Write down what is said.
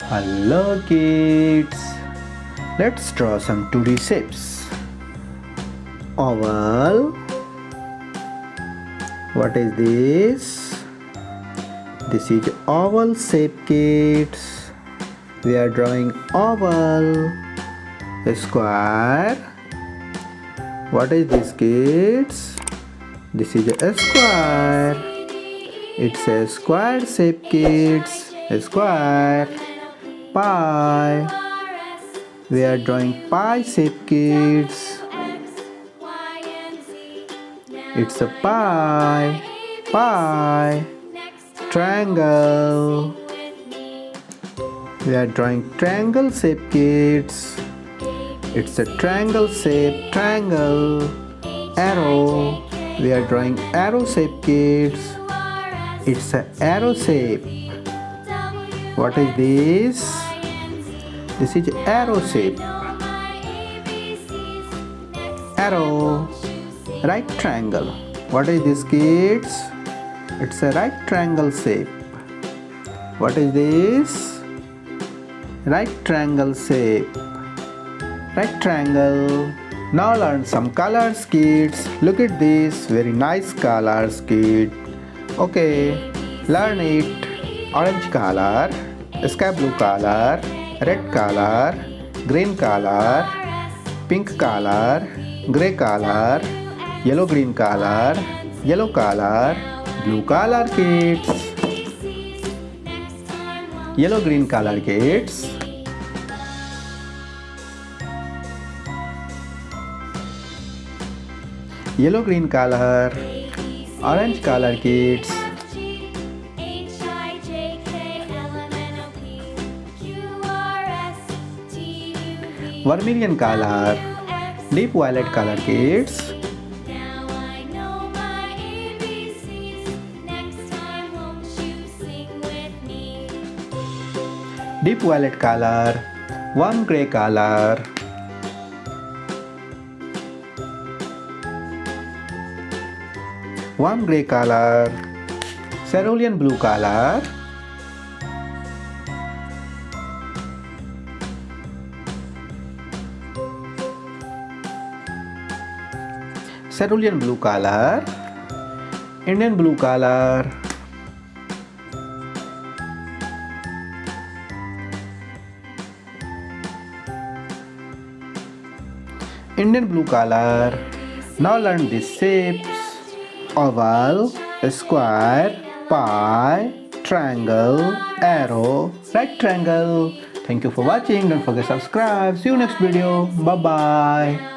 Hello kids, let's draw some 2D shapes. Oval. What is this? This is oval shape, kids. We are drawing oval. A square. What is this, kids? This is a square. It's a square shape, kids. A square. Pie. We are drawing pie shape, kids. It's a pie. Pie. Triangle. We are drawing triangle shape, kids. It's a triangle shape. Triangle. Arrow. We are drawing arrow shape, kids. It's a arrow shape. What is this? This is arrow shape. Arrow. Right triangle. What is this, kids? It's a right triangle shape. What is this? Right triangle shape. Right triangle. Now learn some colors, kids. Look at this. Very nice colors, kid. Okay, learn it. Orange color, sky blue color, red color, green color, pink color, grey color, yellow green color, yellow color, blue color, kids. Yellow green color, kids. Yellow green color, orange color, kids. Vermilion color, deep violet color, kids. Deep violet color, warm grey color. Warm grey color, cerulean blue color. Cerulean blue color, Indian blue color, Indian blue color. Now learn these shapes: oval, square, pie, triangle, arrow, right triangle. Thank you for watching. Don't forget to subscribe. See you next video. Bye bye.